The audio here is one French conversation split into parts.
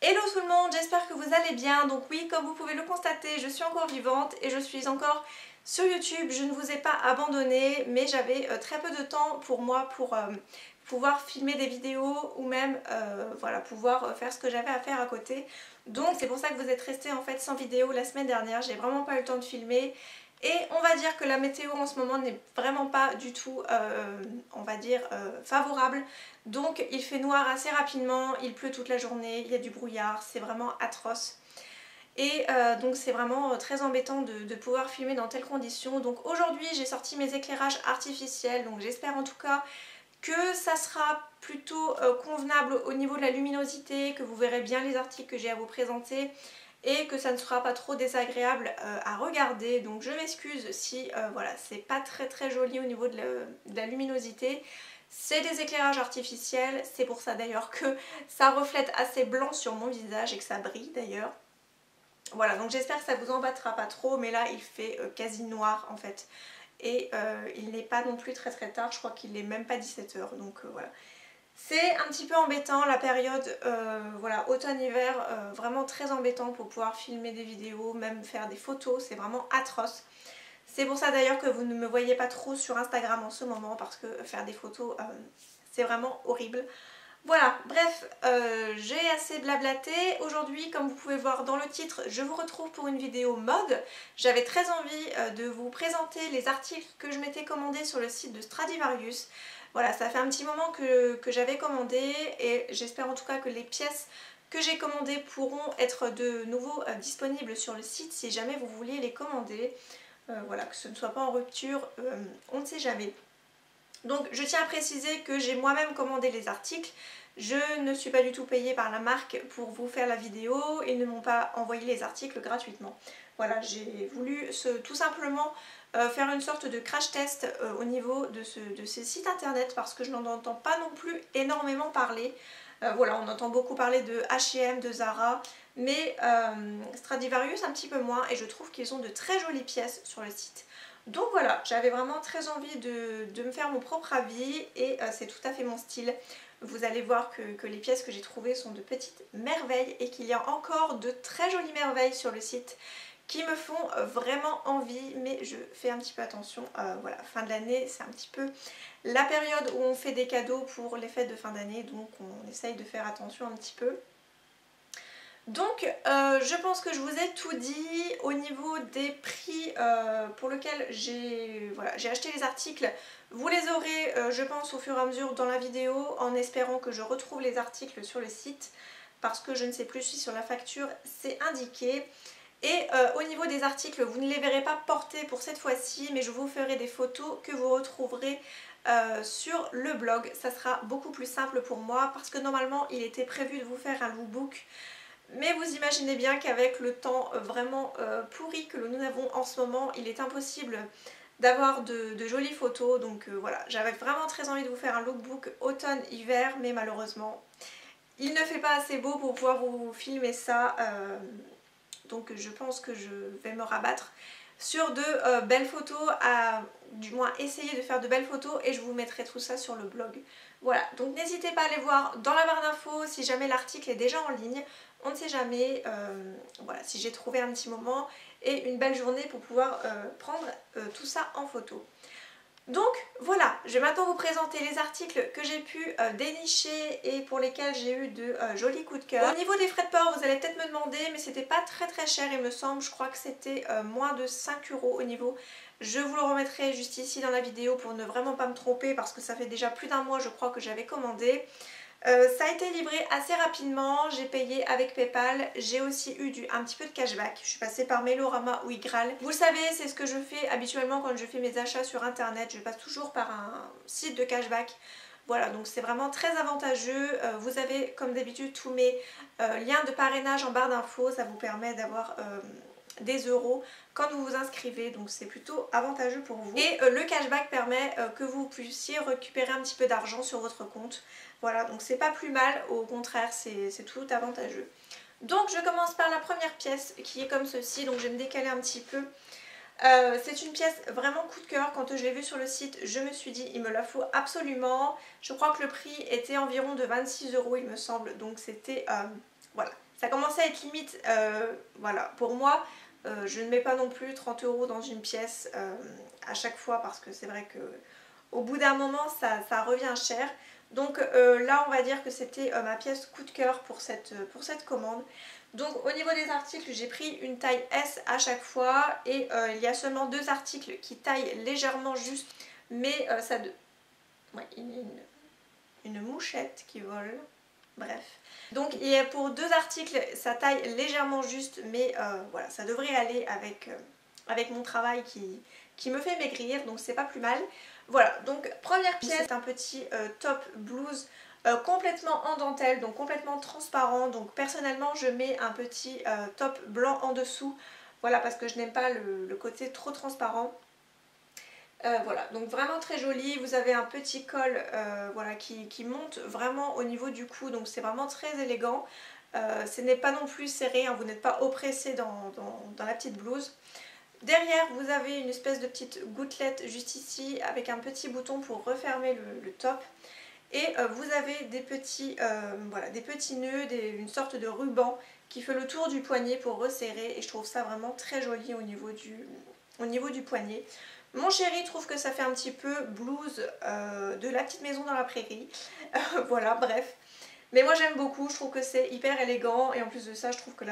Hello tout le monde, j'espère que vous allez bien. Donc oui, comme vous pouvez le constater, je suis encore vivante et je suis encore sur YouTube. Je ne vous ai pas abandonné, mais j'avais très peu de temps pour moi pour pouvoir filmer des vidéos ou même voilà, pouvoir faire ce que j'avais à faire à côté. Donc c'est pour ça que vous êtes restés en fait sans vidéo la semaine dernière. J'ai vraiment pas eu le temps de filmer. Et on va dire que la météo en ce moment n'est vraiment pas du tout, on va dire, favorable. Donc il fait noir assez rapidement, il pleut toute la journée, il y a du brouillard, c'est vraiment atroce. Et donc c'est vraiment très embêtant de pouvoir filmer dans telles conditions. Donc aujourd'hui j'ai sorti mes éclairages artificiels, donc j'espère en tout cas que ça sera plutôt convenable au niveau de la luminosité, que vous verrez bien les articles que j'ai à vous présenter et que ça ne sera pas trop désagréable à regarder. Donc je m'excuse si voilà, c'est pas très joli au niveau de la luminosité. C'est des éclairages artificiels, c'est pour ça d'ailleurs que ça reflète assez blanc sur mon visage et que ça brille d'ailleurs. Voilà, donc j'espère que ça vous embêtera pas trop, mais là il fait quasi noir en fait. Et il n'est pas non plus très tard, je crois qu'il n'est même pas 17 h, donc voilà. C'est un petit peu embêtant la période voilà, automne-hiver, vraiment très embêtant pour pouvoir filmer des vidéos, même faire des photos, c'est vraiment atroce. C'est pour ça d'ailleurs que vous ne me voyez pas trop sur Instagram en ce moment parce que faire des photos c'est vraiment horrible. Voilà, bref, j'ai assez blablaté. Aujourd'hui, comme vous pouvez voir dans le titre, je vous retrouve pour une vidéo mode. J'avais très envie de vous présenter les articles que je m'étais commandés sur le site de Stradivarius. Voilà, ça fait un petit moment que j'avais commandé et j'espère en tout cas que les pièces que j'ai commandées pourront être de nouveau disponibles sur le site si jamais vous vouliez les commander. Voilà, que ce ne soit pas en rupture, on ne sait jamais. Donc je tiens à préciser que j'ai moi-même commandé les articles, je ne suis pas du tout payée par la marque pour vous faire la vidéo, ils ne m'ont pas envoyé les articles gratuitement. Voilà, j'ai voulu tout simplement faire une sorte de crash test au niveau de ce site internet parce que je n'en entends pas non plus énormément parler. Voilà, on entend beaucoup parler de H&M, de Zara, mais Stradivarius un petit peu moins et je trouve qu'ils ont de très jolies pièces sur le site. Donc voilà, j'avais vraiment très envie de me faire mon propre avis et c'est tout à fait mon style. Vous allez voir que les pièces que j'ai trouvées sont de petites merveilles et qu'il y a encore de très jolies merveilles sur le site qui me font vraiment envie, mais je fais un petit peu attention. Voilà, fin de l'année, c'est un petit peu la période où on fait des cadeaux pour les fêtes de fin d'année, donc on essaye de faire attention un petit peu. Donc je pense que je vous ai tout dit au niveau des prix pour lesquels j'ai acheté les articles. Vous les aurez je pense au fur et à mesure dans la vidéo en espérant que je retrouve les articles sur le site parce que je ne sais plus si sur la facture c'est indiqué. Et au niveau des articles, vous ne les verrez pas portés pour cette fois-ci, mais je vous ferai des photos que vous retrouverez sur le blog. Ça sera beaucoup plus simple pour moi parce que normalement il était prévu de vous faire un lookbook. Mais vous imaginez bien qu'avec le temps vraiment pourri que nous avons en ce moment, il est impossible d'avoir de jolies photos. Donc voilà, j'avais vraiment très envie de vous faire un lookbook automne-hiver, mais malheureusement, il ne fait pas assez beau pour pouvoir vous filmer ça. Donc je pense que je vais me rabattre sur de belles photos, du moins essayer de faire de belles photos et je vous mettrai tout ça sur le blog. Voilà, donc n'hésitez pas à aller voir dans la barre d'infos si jamais l'article est déjà en ligne. On ne sait jamais, voilà, si j'ai trouvé un petit moment et une belle journée pour pouvoir prendre tout ça en photo. Donc voilà, je vais maintenant vous présenter les articles que j'ai pu dénicher et pour lesquels j'ai eu de jolis coups de cœur. Au niveau des frais de port, vous allez peut-être me demander, mais c'était pas très cher il me semble, je crois que c'était moins de 5 € au niveau. Je vous le remettrai juste ici dans la vidéo pour ne vraiment pas me tromper parce que ça fait déjà plus d'un mois je crois que j'avais commandé. Ça a été livré assez rapidement, j'ai payé avec Paypal, j'ai aussi eu un petit peu de cashback, je suis passée par Mailorama ou Igral. Vous le savez, c'est ce que je fais habituellement quand je fais mes achats sur internet, je passe toujours par un site de cashback. Voilà, donc c'est vraiment très avantageux. Vous avez comme d'habitude tous mes liens de parrainage en barre d'infos, ça vous permet d'avoir des euros quand vous vous inscrivez, donc c'est plutôt avantageux pour vous. Et le cashback permet que vous puissiez récupérer un petit peu d'argent sur votre compte. Voilà, donc c'est pas plus mal, au contraire c'est tout avantageux. Donc je commence par la première pièce qui est comme ceci, donc je vais me décaler un petit peu. C'est une pièce vraiment coup de cœur, quand je l'ai vue sur le site je me suis dit il me la faut absolument. Je crois que le prix était environ de 26 € il me semble, donc c'était voilà, ça commençait à être limite, voilà, pour moi. Je ne mets pas non plus 30 € dans une pièce à chaque fois parce que c'est vrai que au bout d'un moment ça revient cher. Donc là on va dire que c'était ma pièce coup de cœur pour cette commande. Donc au niveau des articles, j'ai pris une taille S à chaque fois et il y a seulement 2 articles qui taillent légèrement juste, mais ça... Ouais, une mouchette qui vole, bref. Donc il pour 2 articles, ça taille légèrement juste, mais voilà, ça devrait aller avec mon travail qui me fait maigrir, donc c'est pas plus mal. Voilà, donc première pièce, c'est un petit top blouse complètement en dentelle, donc complètement transparent. Donc personnellement je mets un petit top blanc en dessous, voilà, parce que je n'aime pas le côté trop transparent. Voilà, donc vraiment très joli. Vous avez un petit col voilà, qui monte vraiment au niveau du cou, donc c'est vraiment très élégant. Ce n'est pas non plus serré, hein, vous n'êtes pas oppressé dans la petite blouse. Derrière vous avez une espèce de petite gouttelette juste ici avec un petit bouton pour refermer le top. Et vous avez des petits, voilà, des petits nœuds, une sorte de ruban qui fait le tour du poignet pour resserrer, et je trouve ça vraiment très joli au niveau du poignet. Mon chéri trouve que ça fait un petit peu blouse de la petite maison dans la prairie. Voilà, bref. Mais moi j'aime beaucoup, je trouve que c'est hyper élégant, et en plus de ça je trouve que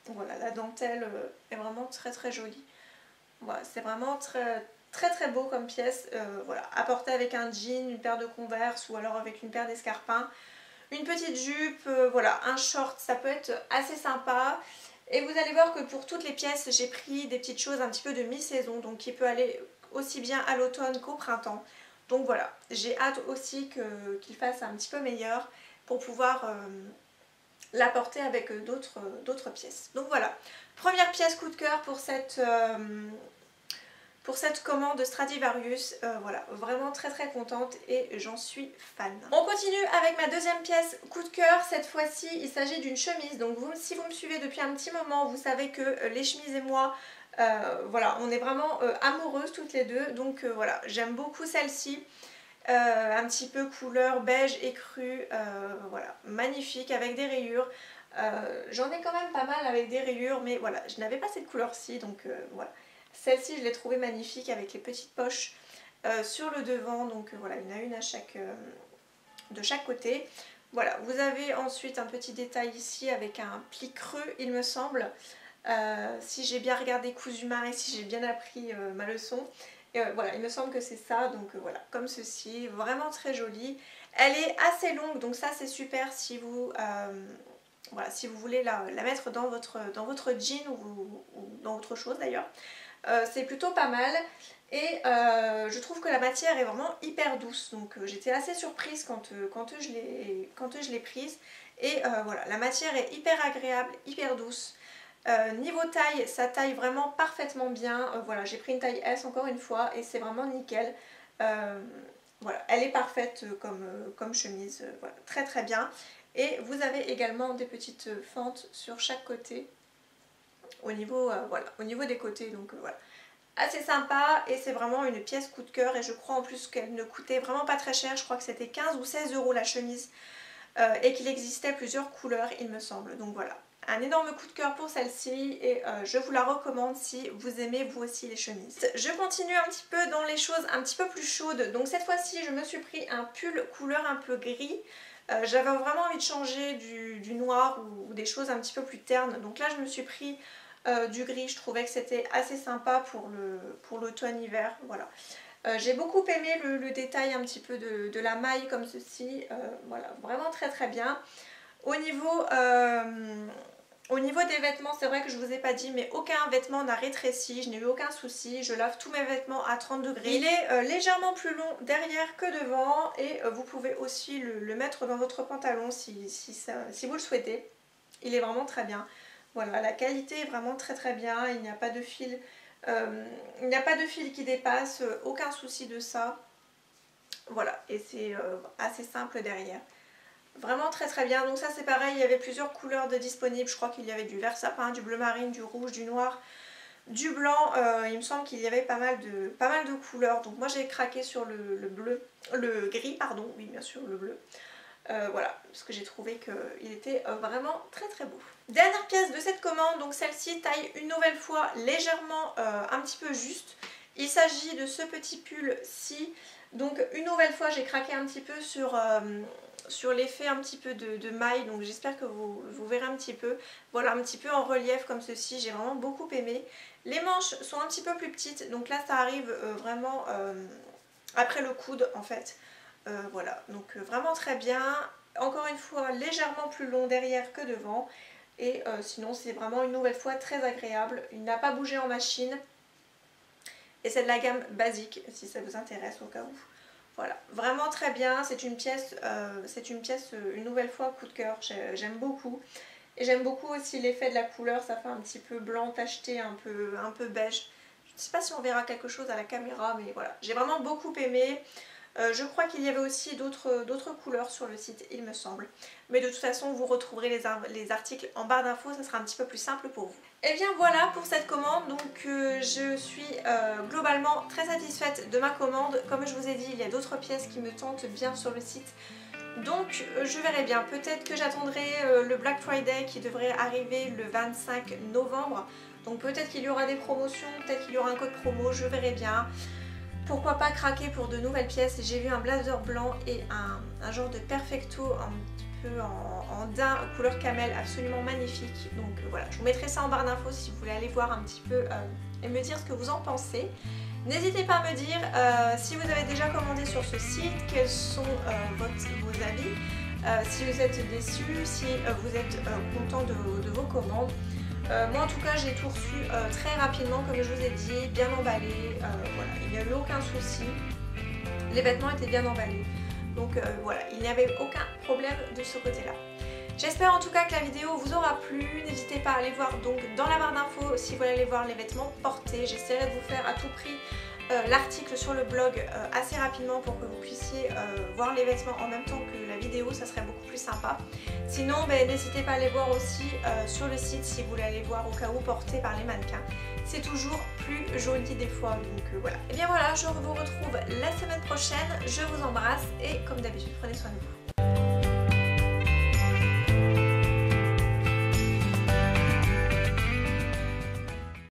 voilà, la dentelle est vraiment très très jolie. Voilà, c'est vraiment très beau comme pièce, voilà, à porter avec un jean, une paire de Converse ou alors avec une paire d'escarpins, une petite jupe, voilà, un short, ça peut être assez sympa. Et vous allez voir que pour toutes les pièces, j'ai pris des petites choses un petit peu de mi-saison, donc qui peut aller aussi bien à l'automne qu'au printemps. Donc voilà, j'ai hâte aussi qu'il fasse un petit peu meilleur pour pouvoir la porter avec d'autres pièces. Donc voilà, première pièce coup de cœur pour cette commande Stradivarius. Voilà, vraiment très contente et j'en suis fan. On continue avec ma deuxième pièce coup de cœur. Cette fois-ci il s'agit d'une chemise. Donc si vous me suivez depuis un petit moment, vous savez que les chemises et moi, voilà, on est vraiment amoureuses toutes les deux. Donc voilà, j'aime beaucoup celle-ci. Un petit peu couleur beige écru, voilà, magnifique avec des rayures. J'en ai quand même pas mal avec des rayures, mais voilà, je n'avais pas cette couleur-ci, donc voilà. Celle-ci je l'ai trouvée magnifique avec les petites poches sur le devant, donc voilà, il y en a une de chaque côté. Voilà, vous avez ensuite un petit détail ici avec un pli creux il me semble, si j'ai bien regardé Cousu-Main et si j'ai bien appris ma leçon. Et voilà, il me semble que c'est ça, donc voilà, comme ceci, vraiment très jolie. Elle est assez longue, donc ça c'est super si vous... voilà, si vous voulez la mettre dans votre jean ou dans autre chose d'ailleurs. C'est plutôt pas mal, et je trouve que la matière est vraiment hyper douce, donc j'étais assez surprise quand je l'ai prise, et voilà, la matière est hyper agréable, hyper douce. Niveau taille, ça taille vraiment parfaitement bien. Voilà, j'ai pris une taille S encore une fois et c'est vraiment nickel. Voilà, elle est parfaite comme chemise, voilà, très bien. Et vous avez également des petites fentes sur chaque côté au niveau, voilà, au niveau des côtés, donc voilà. Assez sympa, et c'est vraiment une pièce coup de cœur, et je crois en plus qu'elle ne coûtait vraiment pas très cher. Je crois que c'était 15 ou 16 € la chemise, et qu'il existait plusieurs couleurs il me semble, donc voilà. Un énorme coup de cœur pour celle-ci, et je vous la recommande si vous aimez vous aussi les chemises. Je continue un petit peu dans les choses un petit peu plus chaudes. Donc cette fois-ci je me suis pris un pull couleur un peu gris. J'avais vraiment envie de changer du noir ou des choses un petit peu plus ternes. Donc là je me suis pris du gris. Je trouvais que c'était assez sympa pour l'automne-hiver. Voilà. J'ai beaucoup aimé le détail un petit peu de la maille comme ceci. Voilà, vraiment très bien. Au niveau des vêtements, c'est vrai que je vous ai pas dit, mais aucun vêtement n'a rétréci, je n'ai eu aucun souci, je lave tous mes vêtements à 30 degrés. Il est légèrement plus long derrière que devant, et vous pouvez aussi le mettre dans votre pantalon si vous le souhaitez. Il est vraiment très bien. Voilà, la qualité est vraiment très bien, il n'y a pas de fil, qui dépasse, aucun souci de ça. Voilà, et c'est assez simple derrière. Vraiment très bien. Donc ça c'est pareil, il y avait plusieurs couleurs de disponibles. Je crois qu'il y avait du vert sapin, du bleu marine, du rouge, du noir, du blanc. Il me semble qu'il y avait pas mal de couleurs. Donc moi j'ai craqué sur le gris, pardon, oui bien sûr le bleu. Voilà, parce que j'ai trouvé qu'il était vraiment très très beau. Dernière pièce de cette commande, donc celle-ci taille une nouvelle fois légèrement un petit peu juste. Il s'agit de ce petit pull-ci. Donc une nouvelle fois j'ai craqué un petit peu sur l'effet un petit peu de maille, donc j'espère que vous verrez un petit peu. Voilà, un petit peu en relief comme ceci, j'ai vraiment beaucoup aimé. Les manches sont un petit peu plus petites, donc là ça arrive vraiment après le coude en fait. Voilà, donc vraiment très bien. Encore une fois légèrement plus long derrière que devant. Et sinon c'est vraiment une nouvelle fois très agréable. Il n'a pas bougé en machine. Et c'est de la gamme basique si ça vous intéresse au cas où. Voilà, vraiment très bien. C'est une pièce une nouvelle fois coup de cœur. J'aime beaucoup. Et j'aime beaucoup aussi l'effet de la couleur. Ça fait un petit peu blanc tacheté, un peu beige. Je ne sais pas si on verra quelque chose à la caméra, mais voilà. J'ai vraiment beaucoup aimé. Je crois qu'il y avait aussi d'autres couleurs sur le site, il me semble. Mais de toute façon, vous retrouverez les articles en barre d'infos, ça sera un petit peu plus simple pour vous. Et bien voilà pour cette commande, donc je suis globalement très satisfaite de ma commande. Comme je vous ai dit, il y a d'autres pièces qui me tentent bien sur le site. Donc je verrai bien, peut-être que j'attendrai le Black Friday qui devrait arriver le 25 novembre. Donc peut-être qu'il y aura des promotions, peut-être qu'il y aura un code promo, je verrai bien. Pourquoi pas craquer pour de nouvelles pièces. J'ai vu un blazer blanc et un genre de perfecto un petit peu en daim couleur camel absolument magnifique. Donc voilà, je vous mettrai ça en barre d'infos si vous voulez aller voir un petit peu et me dire ce que vous en pensez. N'hésitez pas à me dire si vous avez déjà commandé sur ce site, quels sont vos avis, si vous êtes déçus, si vous êtes content de vos commandes. Moi en tout cas j'ai tout reçu très rapidement comme je vous ai dit, bien emballé, voilà, il n'y a eu aucun souci, les vêtements étaient bien emballés, donc voilà, il n'y avait aucun problème de ce côté là. J'espère en tout cas que la vidéo vous aura plu, n'hésitez pas à aller voir donc dans la barre d'infos si vous voulez aller voir les vêtements portés, j'essaierai de vous faire à tout prix l'article sur le blog assez rapidement pour que vous puissiez voir les vêtements en même temps que la vidéo, ça serait beaucoup plus sympa. Sinon n'hésitez pas à aller voir aussi sur le site si vous voulez aller voir au cas où porté par les mannequins. C'est toujours plus joli des fois, donc voilà. Et bien voilà, je vous retrouve la semaine prochaine, je vous embrasse et comme d'habitude prenez soin de vous.